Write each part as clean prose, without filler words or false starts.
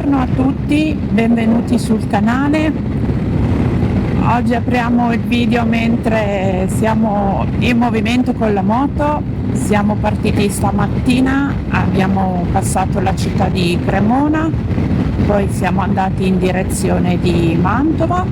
Buongiorno a tutti, benvenuti sul canale. Oggi apriamo il video mentre siamo in movimento con la moto. Siamo partiti stamattina, abbiamo passato la città di Cremona, poi siamo andati in direzione di Mantova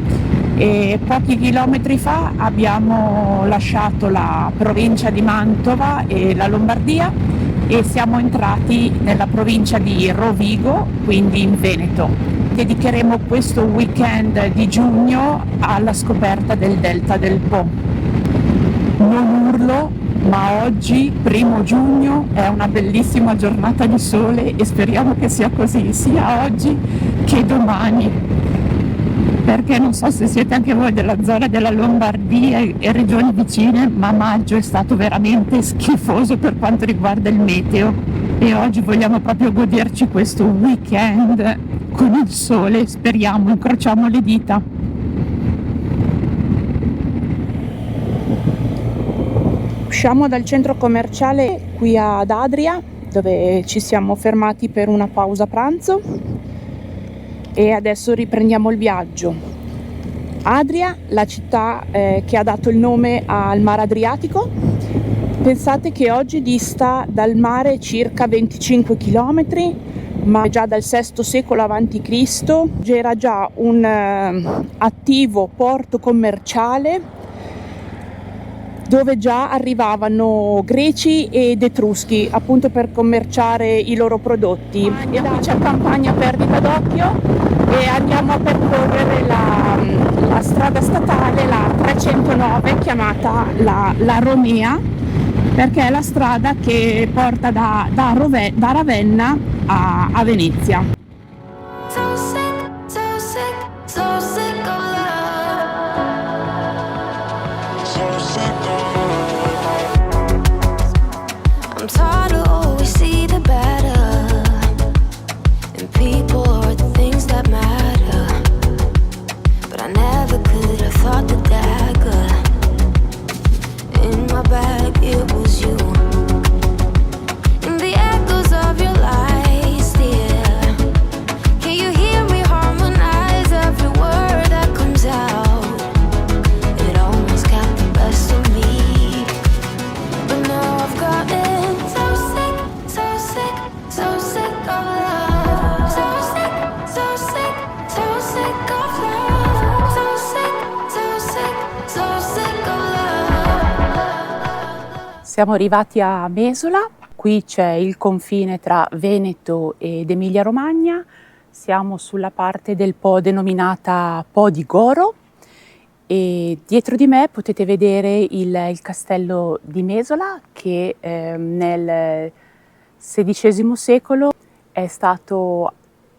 e pochi chilometri fa abbiamo lasciato la provincia di Mantova e la Lombardia e siamo entrati nella provincia di Rovigo, quindi in Veneto. Dedicheremo questo weekend di giugno alla scoperta del Delta del Po. Non urlo, ma oggi, 1° giugno, è una bellissima giornata di sole e speriamo che sia così sia oggi che domani. Perché non so se siete anche voi della zona della Lombardia e regioni vicine, ma maggio è stato veramente schifoso per quanto riguarda il meteo e oggi vogliamo proprio goderci questo weekend con il sole, speriamo, incrociamo le dita. Usciamo dal centro commerciale qui ad Adria, dove ci siamo fermati per una pausa pranzo. E adesso riprendiamo il viaggio. Adria, la città che ha dato il nome al mare Adriatico. Pensate che oggi dista dal mare circa 25 km, ma già dal VI secolo a.C. c'era già un attivo porto commerciale dove già arrivavano greci ed etruschi appunto per commerciare i loro prodotti. E qui c'è campagna perdita d'occhio e andiamo a percorrere la strada statale, la 309, chiamata la Romea, perché è la strada che porta da Ravenna a Venezia. Siamo arrivati a Mesola, qui c'è il confine tra Veneto ed Emilia-Romagna, siamo sulla parte del Po denominata Po di Goro e dietro di me potete vedere il castello di Mesola che nel XVI secolo è stato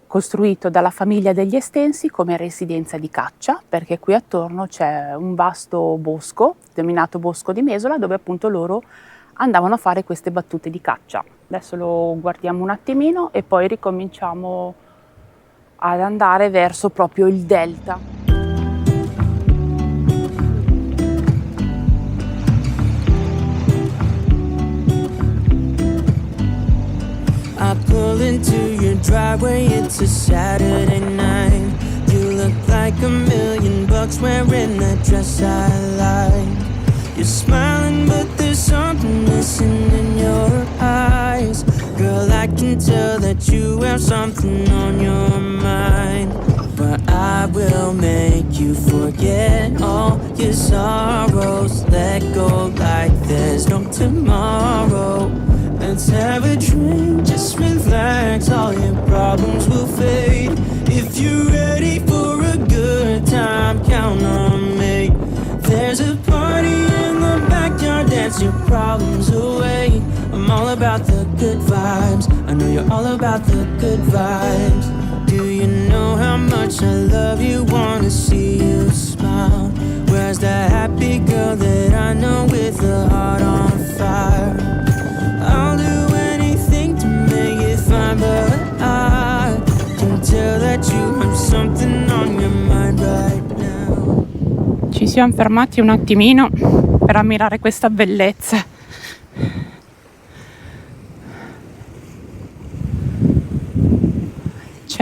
costruito dalla famiglia degli Estensi come residenza di caccia, perché qui attorno c'è un vasto bosco, denominato Bosco di Mesola, dove appunto loro andavano a fare queste battute di caccia. Adesso lo guardiamo un attimino e poi ricominciamo ad andare verso proprio il delta. I pull into your driveway, it's a Saturday night. You look like $1,000,000 wearing that dress I like. You're smiling but there's something missing in your eyes. Girl, I can tell that you have something on your mind. But I will make you forget all your sorrows. Let go like there's no tomorrow. Let's have a drink, just relax, all your problems will fade. If you're ready for a good time, count on me. There's a party in the backyard, dance your problems away. I'm all about the good vibes, I know you're all about the good vibes. Do you know how much I love you, wanna see you smile? Where's that happy girl that I know with a heart on fire? I'll do anything to make it fine, but I can tell that you have something on your mind right now. Ci siamo fermati un attimino per ammirare questa bellezza.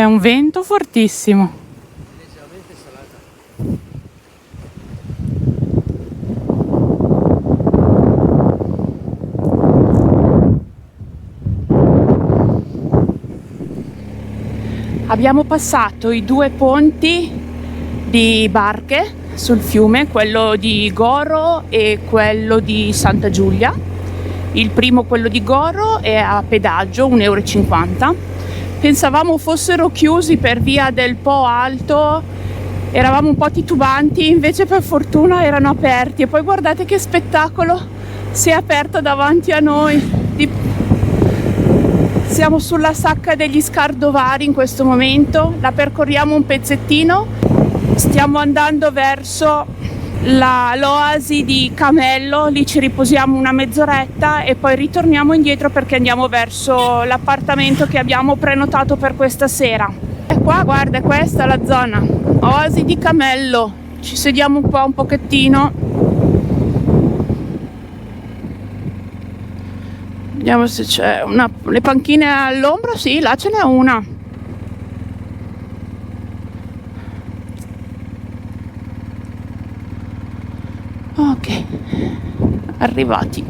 C'è un vento fortissimo. Leggermente salata. Abbiamo passato i due ponti di barche sul fiume, quello di Goro e quello di Santa Giulia. Il primo, quello di Goro, è a pedaggio, 1,50 €. Pensavamo fossero chiusi per via del Po alto, eravamo un po' titubanti, invece per fortuna erano aperti. E poi guardate che spettacolo, si è aperto davanti a noi. Siamo sulla sacca degli Scardovari in questo momento, la percorriamo un pezzettino, stiamo andando verso l'oasi di Camello, lì ci riposiamo una mezz'oretta e poi ritorniamo indietro perché andiamo verso l'appartamento che abbiamo prenotato per questa sera. E qua, guarda, è questa la zona, oasi di Camello, ci sediamo qua un pochettino. Vediamo se c'è le panchine all'ombra, sì, là ce n'è una. Ok, arrivati.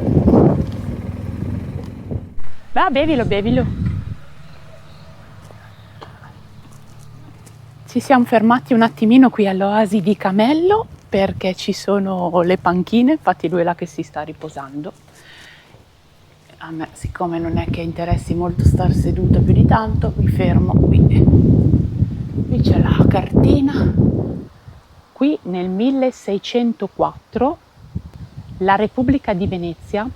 Va, bevilo. Ci siamo fermati un attimino qui all'oasi di Camello perché ci sono le panchine, infatti lui è là che si sta riposando. A me, siccome non è che interessi molto star seduta più di tanto, mi fermo qui. Qui c'è la cartina. Qui nel 1604 la Repubblica di Venezia,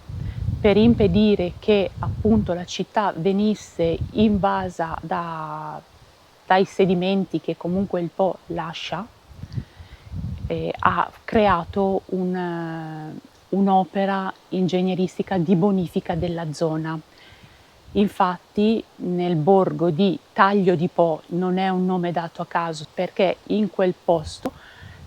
per impedire che appunto la città venisse invasa dai sedimenti che comunque il Po lascia, ha creato un'opera ingegneristica di bonifica della zona. Infatti nel borgo di Taglio di Po, non è un nome dato a caso, perché in quel posto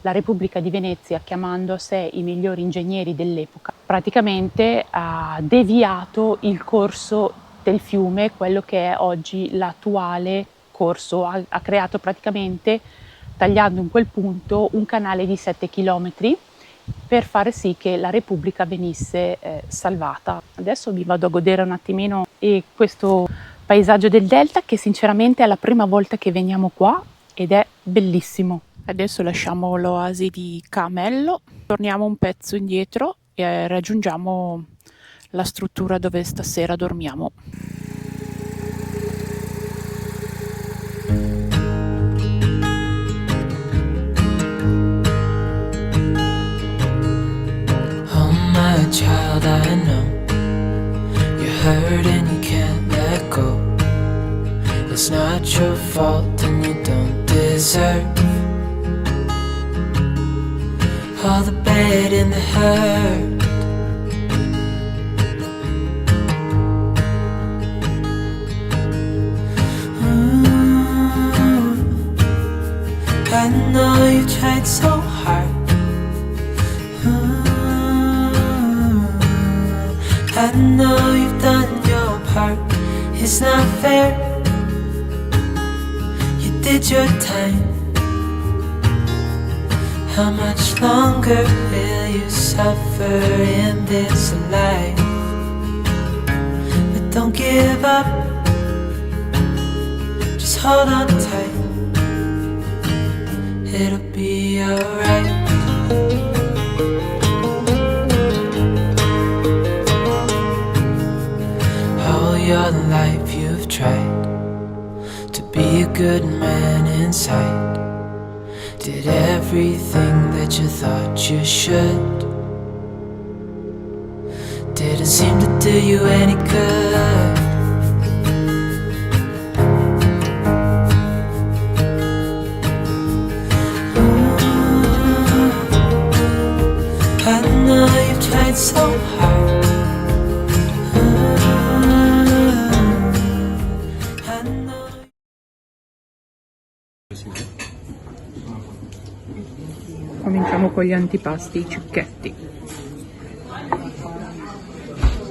la Repubblica di Venezia, chiamando a sé i migliori ingegneri dell'epoca, praticamente ha deviato il corso del fiume, quello che è oggi l'attuale corso, ha creato praticamente, tagliando in quel punto, un canale di 7 chilometri per fare sì che la Repubblica venisse salvata. Adesso vi vado a godere un attimino questo paesaggio del delta, che sinceramente è la prima volta che veniamo qua ed è bellissimo. Adesso lasciamo l'oasi di Camello, torniamo un pezzo indietro e raggiungiamo la struttura dove stasera dormiamo. Child, I know you're hurt and you can't let go. It's not your fault and you don't deserve all the bad and the hurt. I know you tried so hard. I know you've done your part. It's not fair. You did your time. How much longer will you suffer in this life? But don't give up. Just hold on tight. It'll be alright. Your life you've tried to be a good man inside. Did everything that you thought you should. Didn't seem to do you any good. I know you've tried so hard. Cominciamo con gli antipasti, i cicchetti.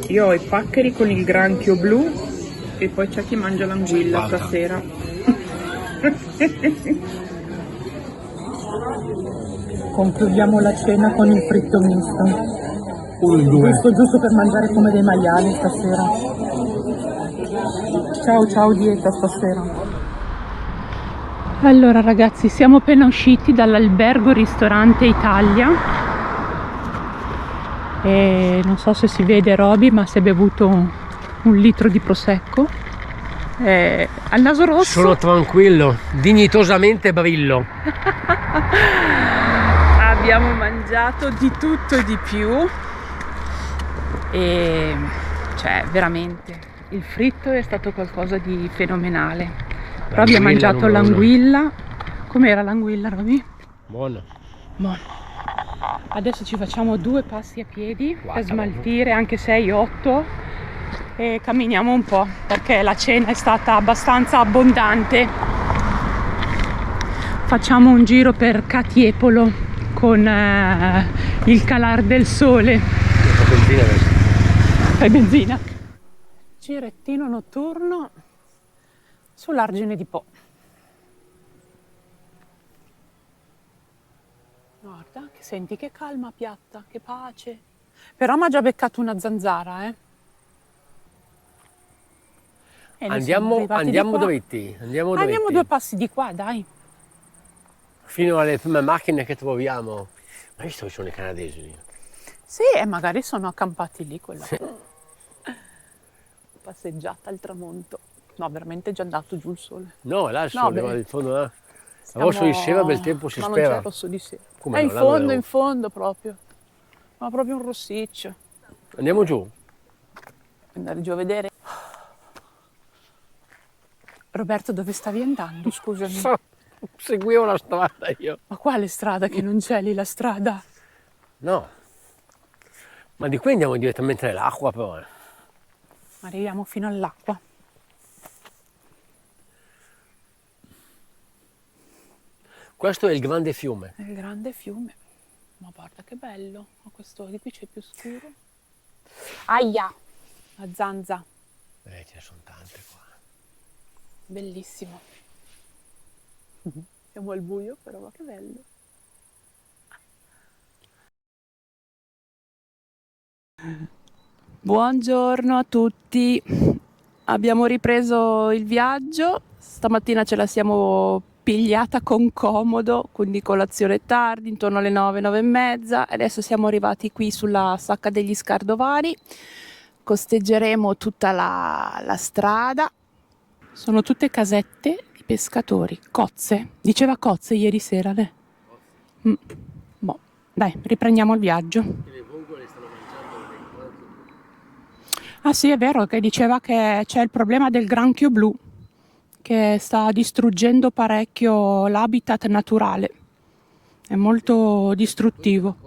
Io ho i paccheri con il granchio blu e poi c'è chi mangia l'anguilla stasera. Concludiamo la cena con il fritto misto. Due. Giusto per mangiare come dei maiali stasera. Ciao dieta stasera. Allora ragazzi, siamo appena usciti dall'albergo ristorante Italia e non so se si vede Roby, ma si è bevuto un litro di prosecco. Al naso rosso. Sono tranquillo, dignitosamente brillo. Abbiamo mangiato di tutto e di più e cioè veramente il fritto è stato qualcosa di fenomenale. Roby ha mangiato l'anguilla. Com'era l'anguilla, Roby? Buono. Buono. Adesso ci facciamo 2 passi a piedi per Guarda, smaltire anche 6-8 e camminiamo un po' perché la cena è stata abbastanza abbondante. Facciamo un giro per Catiepolo con il calar del sole. Benzina adesso. Fai benzina. Girettino notturno sull'Argine di Po. Guarda, che senti che calma piatta, che pace. Però mi ha già beccato una zanzara, E noi siamo arrivati di Andiamo qua. dritti. Andiamo 2 passi di qua, dai. Fino alle prime macchine che troviamo. Ma visto che sono i canadesi lì? Sì, e magari sono accampati lì quella. Passeggiata al tramonto. No, veramente è già andato giù il sole. No, là il No, sole, beh. guarda, in fondo là. Rosso di sera, bel tempo si Ma spera. non c'è rosso di sera. Come È no? in Là fondo, dove- in fondo proprio. Ma proprio un rossiccio. Andiamo giù. Andare giù a vedere. Roberto, dove stavi andando? Scusami. Seguivo la strada io. Ma quale strada che non c'è lì la strada? No. Ma di qui andiamo direttamente nell'acqua però. Arriviamo fino all'acqua. Questo è il grande fiume. È il grande fiume. Ma guarda che bello. Ma questo di qui c'è più scuro. Aia! La zanza. Ce ne sono tante qua. Bellissimo. Siamo al buio, però ma che bello. Buongiorno a tutti. Abbiamo ripreso il viaggio. Stamattina ce la siamo pigliata con comodo, quindi colazione tardi, intorno alle 9, 9 e mezza. Adesso siamo arrivati qui sulla Sacca degli Scardovari. Costeggeremo tutta la strada. Sono tutte casette di pescatori, cozze. Diceva cozze ieri sera, ne? Boh, dai, riprendiamo il viaggio. Ah sì, è vero che diceva che c'è il problema del granchio blu, che sta distruggendo parecchio l'habitat naturale. È molto distruttivo.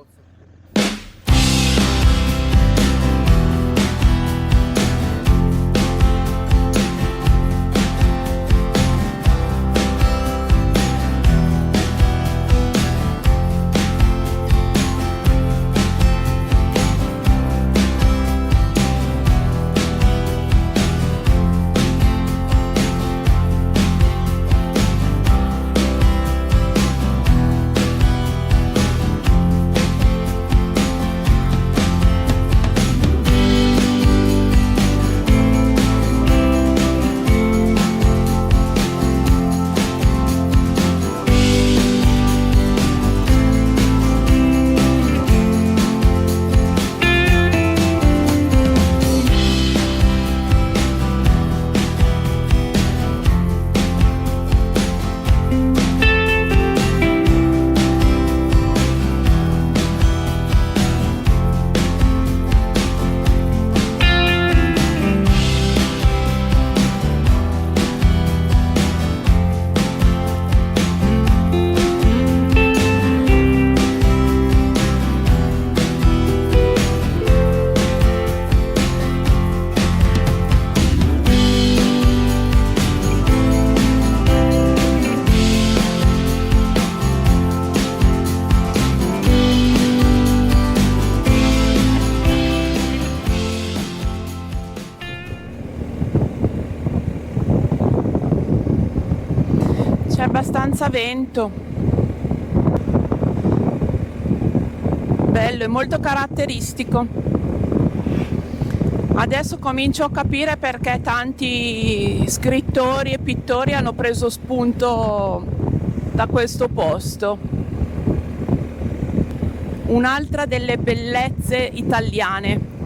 abbastanza vento. Bello, è molto caratteristico. Adesso comincio a capire perché tanti scrittori e pittori hanno preso spunto da questo posto. Un'altra delle bellezze italiane.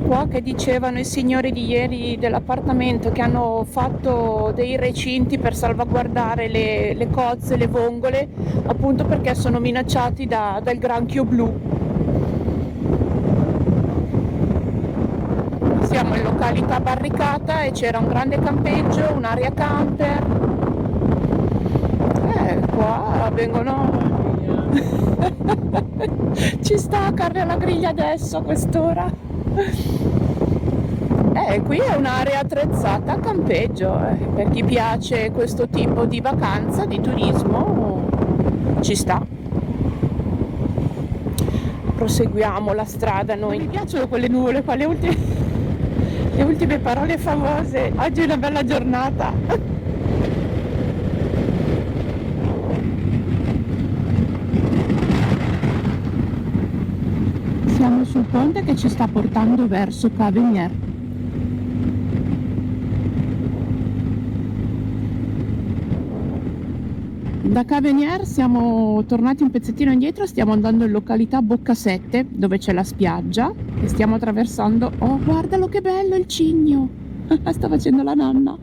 Qua che dicevano i signori di ieri dell'appartamento che hanno fatto dei recinti per salvaguardare le cozze, le vongole, appunto perché sono minacciati dal granchio blu. Siamo in località barricata e c'era un grande campeggio, un'area camper. Qua vengono... Ci sta carne alla griglia adesso a quest'ora. Qui è un'area attrezzata a campeggio, per chi piace questo tipo di vacanza, di turismo, ci sta. Proseguiamo la strada noi. Mi piacciono quelle nuvole qua, le ultime parole famose. Oggi è una bella giornata. Siamo sul ponte che ci sta portando verso Cavenier. Da Cavenier siamo tornati un pezzettino indietro, stiamo andando in località Boccasette, dove c'è la spiaggia, e stiamo attraversando... Oh, guardalo che bello il cigno! Sta facendo la nanna.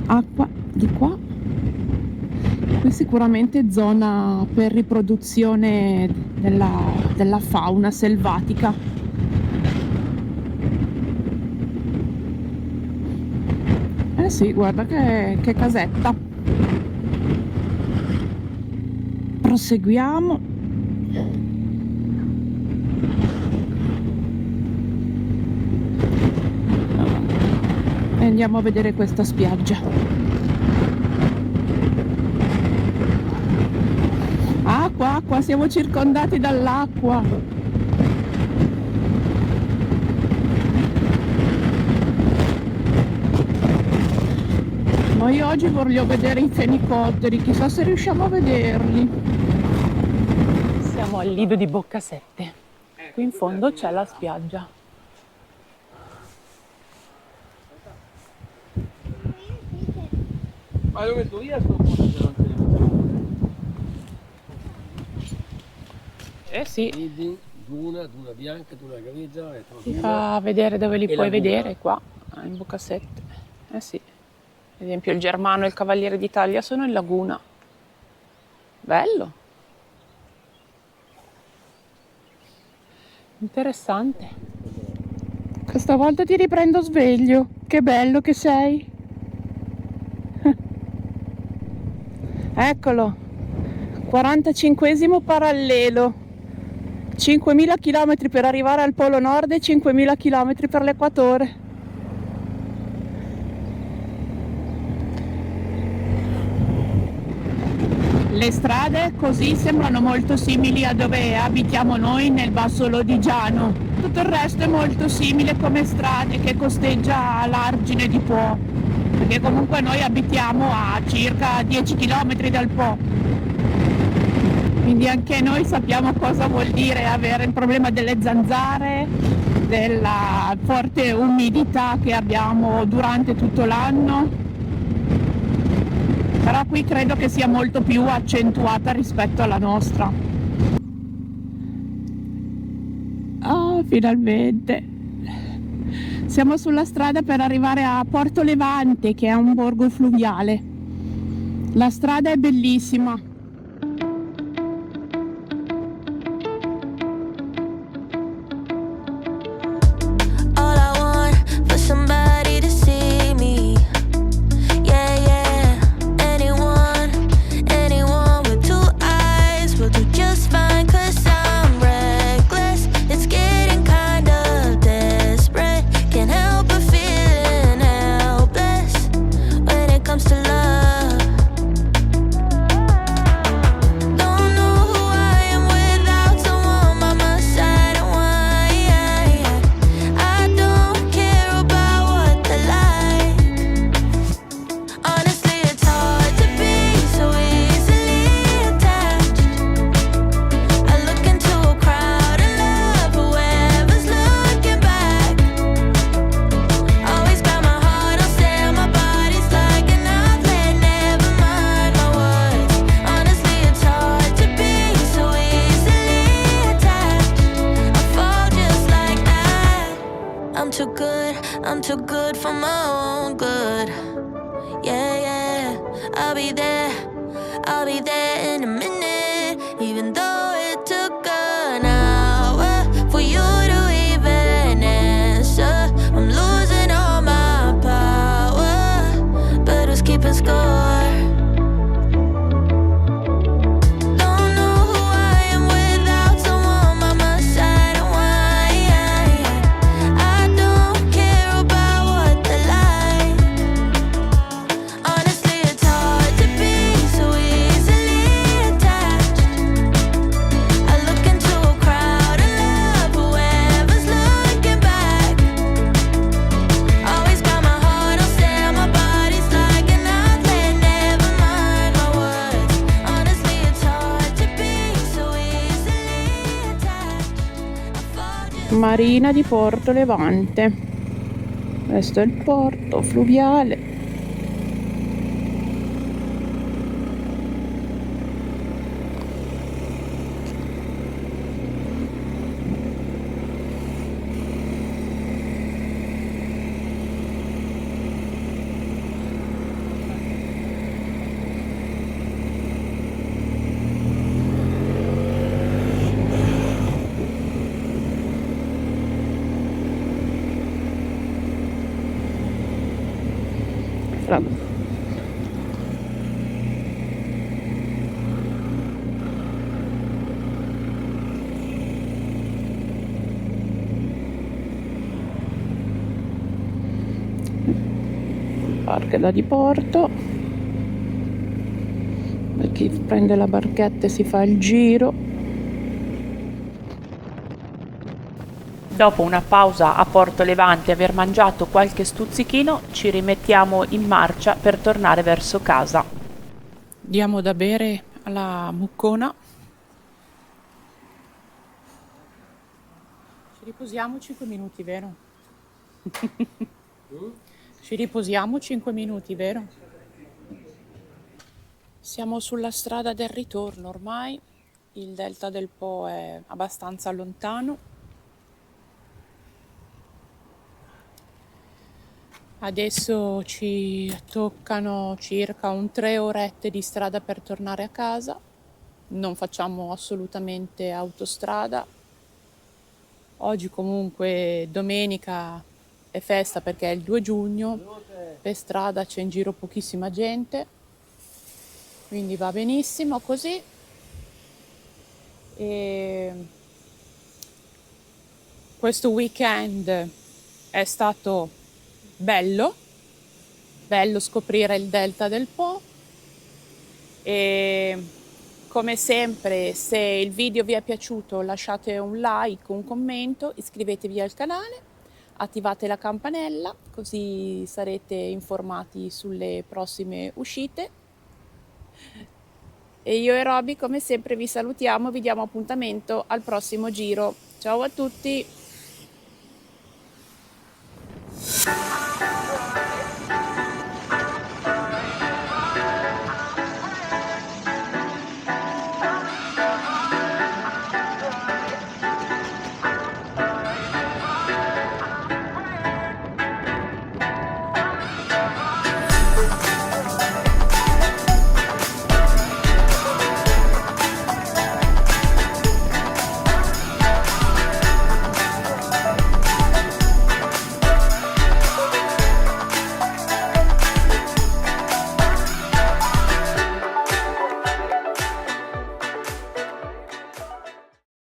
Acqua di qua. Qui sicuramente zona per riproduzione della fauna selvatica. Sì, guarda che casetta. Proseguiamo. E andiamo a vedere questa spiaggia. Qua siamo circondati dall'acqua. Ma io oggi voglio vedere i fenicotteri, chissà se riusciamo a vederli. Siamo al lido di Boccasette. Qui in fondo c'è la spiaggia. Ma lo metto via sto posto? Sì. Duna bianca, duna grigia. Ti fa vedere dove li puoi vedere qua, in Boccasette. Sì. Ad esempio il Germano e il Cavaliere d'Italia sono in laguna. Bello. Interessante. Questa volta ti riprendo sveglio. Che bello che sei. Eccolo. 45esimo parallelo. 5.000 km per arrivare al Polo Nord e 5.000 km per l'Equatore. Le strade così sembrano molto simili a dove abitiamo noi nel Basso Lodigiano. Tutto il resto è molto simile come strade che costeggia l'Argine di Po, perché comunque noi abitiamo a circa 10 km dal Po. Quindi anche noi sappiamo cosa vuol dire avere il problema delle zanzare, della forte umidità che abbiamo durante tutto l'anno. Però qui credo che sia molto più accentuata rispetto alla nostra. Oh, finalmente! Siamo sulla strada per arrivare a Porto Levante, che è un borgo fluviale. La strada è bellissima. I'm too good for my own good. Yeah, yeah, I'll be there in a minute. Even though it took an hour for you to even answer. I'm losing all my power, but who's keeping score? Marina di Porto Levante. Questo è il porto fluviale. Barca da Diporto, per chi prende la barchetta e si fa il giro. Dopo una pausa a Porto Levante e aver mangiato qualche stuzzichino, ci rimettiamo in marcia per tornare verso casa. Diamo da bere alla muccona. Ci riposiamo 5 minuti, vero? Ci riposiamo 5 minuti, vero? Siamo sulla strada del ritorno ormai. Il delta del Po è abbastanza lontano. Adesso ci toccano circa 3 orette di strada per tornare a casa. Non facciamo assolutamente autostrada. Oggi comunque domenica è festa perché è il 2 giugno. Per strada c'è in giro pochissima gente. Quindi va benissimo così. E questo weekend è stato bello scoprire il delta del Po e come sempre se il video vi è piaciuto lasciate un like, un commento, iscrivetevi al canale, attivate la campanella così sarete informati sulle prossime uscite e io e Roby come sempre vi salutiamo, vi diamo appuntamento al prossimo giro. Ciao a tutti!